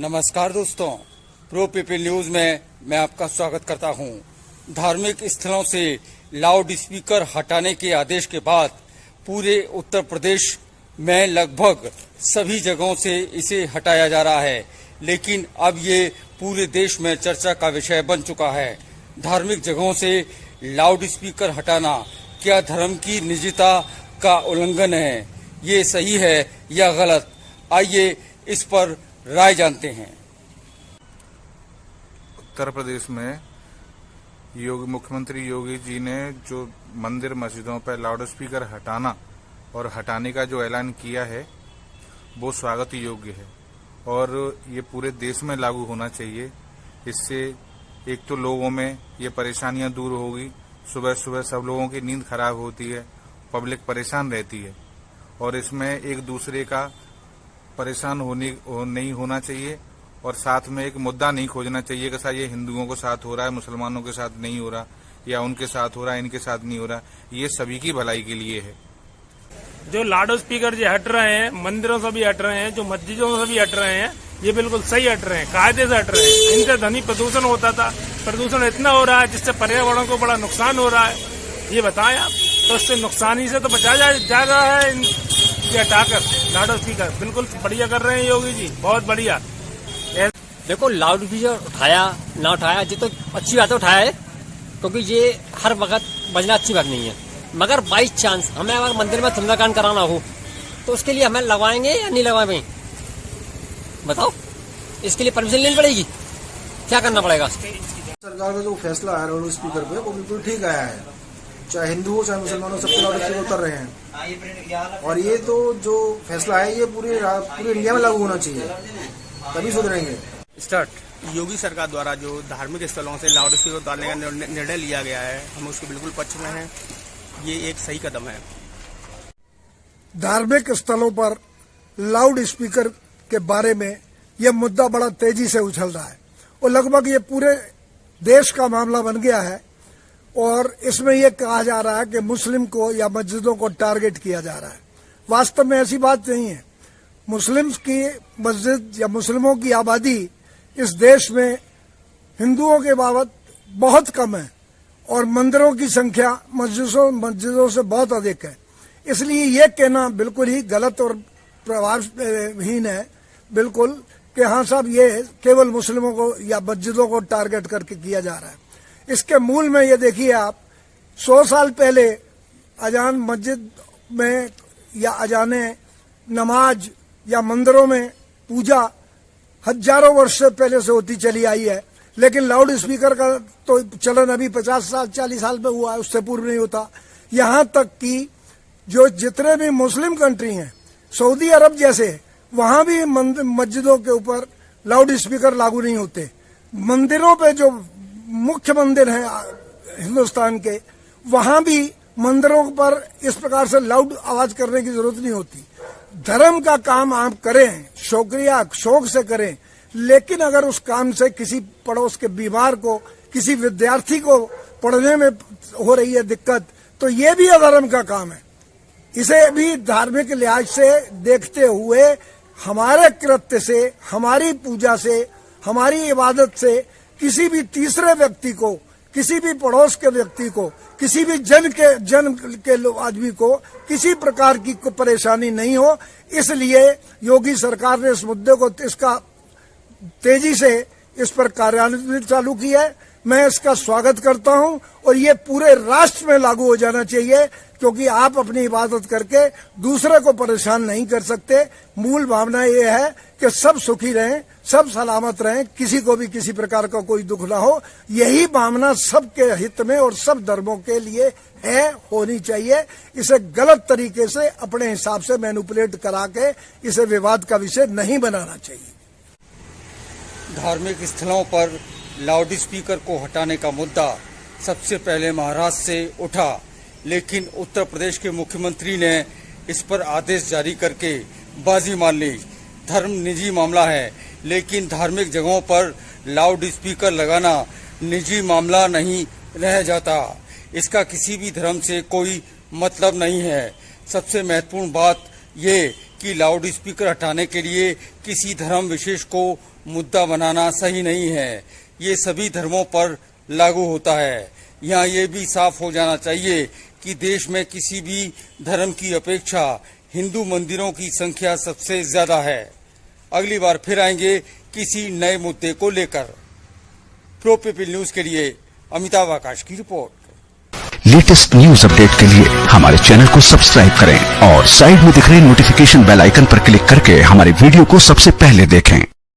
नमस्कार दोस्तों, pro people news में मैं आपका स्वागत करता हूं। धार्मिक स्थलों से लाउड स्पीकर हटाने के आदेश के बाद पूरे उत्तर प्रदेश में लगभग सभी जगहों से इसे हटाया जा रहा है, लेकिन अब ये पूरे देश में चर्चा का विषय बन चुका है। धार्मिक जगहों से लाउड स्पीकर हटाना क्या धर्म की निजता का उल्लंघन है? ये सही है या गलत? आइए इस पर राय जानते हैं। उत्तर प्रदेश में मुख्यमंत्री योगी जी ने जो मंदिर मस्जिदों पर लाउड स्पीकर हटाना और हटाने का जो ऐलान किया है वो स्वागत योग्य है और ये पूरे देश में लागू होना चाहिए। इससे एक तो लोगों में ये परेशानियां दूर होगी। सुबह सुबह सब लोगों की नींद खराब होती है, पब्लिक परेशान रहती है और इसमें एक दूसरे का परेशान नहीं होना चाहिए और साथ में एक मुद्दा नहीं खोजना चाहिए कि ये हिंदुओं के साथ हो रहा है, मुसलमानों के साथ नहीं हो रहा, या उनके साथ हो रहा है, इनके साथ नहीं हो रहा। ये सभी की भलाई के लिए है। जो लाउड स्पीकर जो हट रहे हैं, मंदिरों से भी हट रहे हैं, जो मस्जिदों से भी हट रहे हैं, ये बिल्कुल सही हट रहे हैं, कायदे से हट रहे हैं। इनसे ध्वनि प्रदूषण होता था, प्रदूषण इतना हो रहा है जिससे पर्यावरण को बड़ा नुकसान हो रहा है। ये बताएं आप, तो इससे नुकसान ही से तो बचाया जा रहा है। ये हटाकर लाउड स्पीकर बिल्कुल बढ़िया कर रहे हैं योगी जी, बहुत बढ़िया। देखो, लाउड स्पीकर उठाया ना उठाया जी तो अच्छी बात है, उठाया है, क्योंकि ये हर वक्त बजना अच्छी बात नहीं है। मगर बाई चांस हमें अगर मंदिर में सुंदरकांड कराना हो तो उसके लिए हमें लगवाएंगे या नहीं लगवाएंगे? बताओ, इसके लिए परमिशन लेनी पड़ेगी, क्या करना पड़ेगा? सरकार का जो फैसला है लाउड स्पीकर पे वो बिल्कुल ठीक आया है। चाहे हिंदू हो चाहे मुसलमान हो, सबके लाउड स्पीकर उतर रहे हैं और ये तो जो फैसला है ये पूरे इंडिया में लागू होना चाहिए, तभी सुधरेंगे। स्टार्ट। योगी सरकार द्वारा जो धार्मिक स्थलों से लाउड स्पीकर उतारने का निर्णय लिया गया है, हम उसके बिल्कुल पक्ष में हैं। ये एक सही कदम है। धार्मिक स्थलों पर लाउड स्पीकर के बारे में यह मुद्दा बड़ा तेजी से उछल रहा है और लगभग ये पूरे देश का मामला बन गया है और इसमें यह कहा जा रहा है कि मुस्लिम को या मस्जिदों को टारगेट किया जा रहा है। वास्तव में ऐसी बात नहीं है। मुस्लिम्स की मस्जिद या मुस्लिमों की आबादी इस देश में हिंदुओं के बाबत बहुत कम है और मंदिरों की संख्या मस्जिदों से बहुत अधिक है। इसलिए ये कहना बिल्कुल ही गलत और प्रभावहीन है, बिल्कुल, कि हाँ साहब ये केवल मुस्लिमों को या मस्जिदों को टारगेट करके किया जा रहा है। इसके मूल में ये देखिए आप, 100 साल पहले अजान मस्जिद में या अजाने नमाज या मंदिरों में पूजा हजारों वर्ष से पहले से होती चली आई है, लेकिन लाउड स्पीकर का तो चलन अभी 50 साल 40 साल में हुआ है, उससे पूर्व नहीं होता। यहां तक कि जो जितने भी मुस्लिम कंट्री हैं, सऊदी अरब जैसे, वहां भी मस्जिदों के ऊपर लाउड स्पीकर लागू नहीं होते। मंदिरों पे जो मुख्य मंदिर हैं हिंदुस्तान के, वहां भी मंदिरों पर इस प्रकार से लाउड आवाज करने की जरूरत नहीं होती। धर्म का काम आप करें, शौक से करें, लेकिन अगर उस काम से किसी पड़ोस के बीमार को, किसी विद्यार्थी को पढ़ने में हो रही है दिक्कत, तो ये भी अधर्म का काम है। इसे भी धार्मिक लिहाज से देखते हुए हमारे कृत्य से, हमारी पूजा से, हमारी इबादत से किसी भी तीसरे व्यक्ति को, किसी भी पड़ोस के व्यक्ति को, किसी भी जन के आदमी को किसी प्रकार की परेशानी नहीं हो। इसलिए योगी सरकार ने इस मुद्दे को इसका तेजी से इस पर कार्यान्वयन चालू किया है। मैं इसका स्वागत करता हूं और ये पूरे राष्ट्र में लागू हो जाना चाहिए, क्योंकि आप अपनी इबादत करके दूसरे को परेशान नहीं कर सकते। मूल भावना ये है कि सब सुखी रहें, सब सलामत रहें, किसी को भी किसी प्रकार का कोई दुख ना हो। यही भावना सबके हित में और सब धर्मों के लिए है, होनी चाहिए। इसे गलत तरीके से अपने हिसाब से मैनिपुलेट करा के इसे विवाद का विषय नहीं बनाना चाहिए। धार्मिक स्थलों पर लाउड स्पीकर को हटाने का मुद्दा सबसे पहले महाराष्ट्र से उठा, लेकिन उत्तर प्रदेश के मुख्यमंत्री ने इस पर आदेश जारी करके बाजी मान ली। धर्म निजी मामला है, लेकिन धार्मिक जगहों पर लाउड स्पीकर लगाना निजी मामला नहीं रह जाता। इसका किसी भी धर्म से कोई मतलब नहीं है। सबसे महत्वपूर्ण बात ये कि लाउड स्पीकर हटाने के लिए किसी धर्म विशेष को मुद्दा बनाना सही नहीं है। ये सभी धर्मों पर लागू होता है। यहाँ ये भी साफ हो जाना चाहिए कि देश में किसी भी धर्म की अपेक्षा हिंदू मंदिरों की संख्या सबसे ज्यादा है। अगली बार फिर आएंगे किसी नए मुद्दे को लेकर। प्रो पीपल न्यूज के लिए अमिताभ आकाश की रिपोर्ट। लेटेस्ट न्यूज अपडेट के लिए हमारे चैनल को सब्सक्राइब करें और साइड में दिख रहे नोटिफिकेशन बेल आइकन पर क्लिक करके हमारे वीडियो को सबसे पहले देखें।